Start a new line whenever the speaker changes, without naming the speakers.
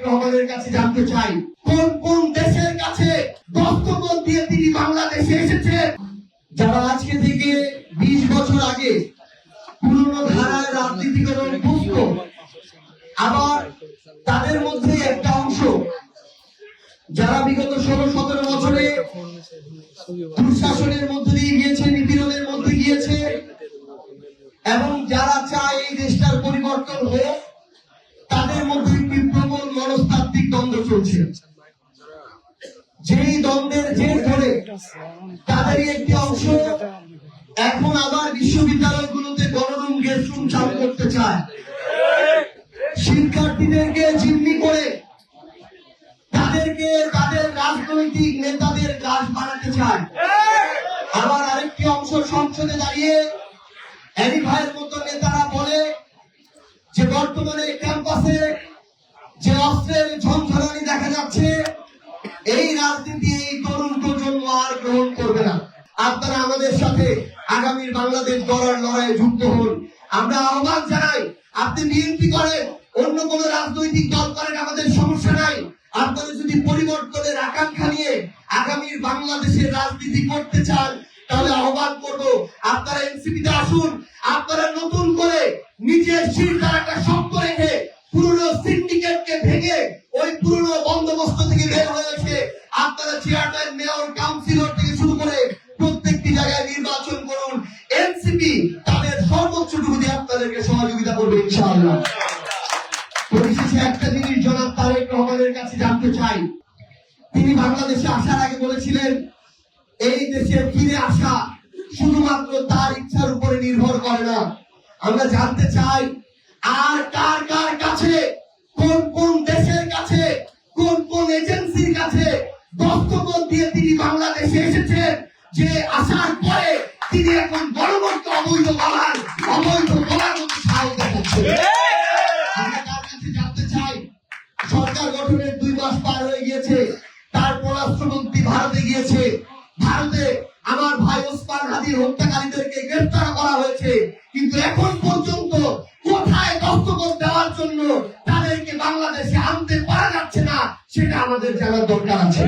রহমানের কাছে জানতে চাই, কোন কোন দেশের কাছে দস্তখত দিয়ে তিনি বাংলাদেশে এসেছেন? যারা আজকে থেকে 20 বছর আগে পুরনো ধারায় রাজনীতি করে অভ্যস্ত, আবার তাদের মধ্যে একটা অংশ যারা বিগত 16-17 বছরে দুঃশাসনের মধ্যে দিয়ে গিয়েছে, নিপীড়নের মধ্যে গিয়েছে, এবং যারা চায় এই দেশটার পরিবর্তন হোক, তাদের মধ্যে একটি প্রবল মনস্তাত্ত্বিক দ্বন্দ্ব চলছে। যেই দ্বন্দ্বের জের ধরে তাদেরই একটি অংশ এখন আবার বিশ্ববিদ্যালয়গুলোতে গণরুম গেস্টরুম চালু করতে চায়, শিক্ষার্থীদেরকে জিম্মি করে তাদেরকে তাদের রাজনৈতিক নেতাদের কাজ বানাতে চায়। আবার আরেকটি অংশ সংসদে দাঁড়িয়ে এনি ভাইয়ের মতো নেতারা বলে যে বর্তমানে ক্যাম্পাসে যে অস্ত্রের ঝঞ্ঝানি দেখা যাচ্ছে, এই রাজনীতি এই তরুণ প্রজন্ম আর গ্রহণ করবে না। আপনারা আমাদের সাথে আগামীর বাংলাদেশ গড়ার লড়াইয়ে যুক্ত হন। আমরা আহ্বান জানাই, আপনি বিএনপি করেন, অন্য কোন রাজনৈতিক দল করেন, আমাদের সমস্যা নাই। আপনারা যদি পরিবর্তনের আকাঙ্ক্ষা নিয়ে আগামীর বাংলাদেশের রাজনীতি করতে চান, তাহলে আহ্বান করব, আপনারা এনসিপিতে আসুন। আপনারা নতুন করে নিজের শিরদাঁড়াটা শক্ত রেখে পুরনো সিন্ডিকেটকে ভেঙে ওই পুরনো বন্দোবস্ত থেকে বের হয়েছে আপনারা চেয়ারম্যান, মেয়র, কাউন্সিলর থেকে শুরু করে প্রত্যেকটি জায়গায় নির্বাচন করুন। এনসিপি তাদের সর্বোচ্চটুকু দিয়ে আপনাদেরকে সহযোগিতা করবে ইনশাআল্লাহ। পরিশেষে একটা জিনিস জনাব তারেক রহমানের কাছে জানতে চাই, তিনি বাংলাদেশে আসার আগে বলেছিলেন এই দেশে ফিরে আসা শুধুমাত্র তার ইচ্ছার উপরে নির্ভর করে না। আমরা জানতে চাই আর কার কার কাছে, কোন কোন দেশের কাছে, কোন কোন এজেন্সির কাছে দস্তখত দিয়ে তিনি বাংলাদেশে এসেছেন, যে আসার পরে তিনি এখন গণবর্ত অবৈধ বলার মতো সাহস দেখাচ্ছেন। আমরা তার কাছে জানতে চাই, সরকার গঠনের 2 মাস পার হয়ে গিয়েছে, তার পররাষ্ট্রমন্ত্রী ভারতে গিয়েছে, ভারতে আমার ভাই ওসমান হাদির হত্যাকারীদেরকে গ্রেফতার করা হয়েছে, কিন্তু এখন পর্যন্ত কোথায় দস্তখত দেওয়ার জন্য তাদেরকে বাংলাদেশে আনতে পারা যাচ্ছে না, সেটা আমাদের জানার দরকার আছে।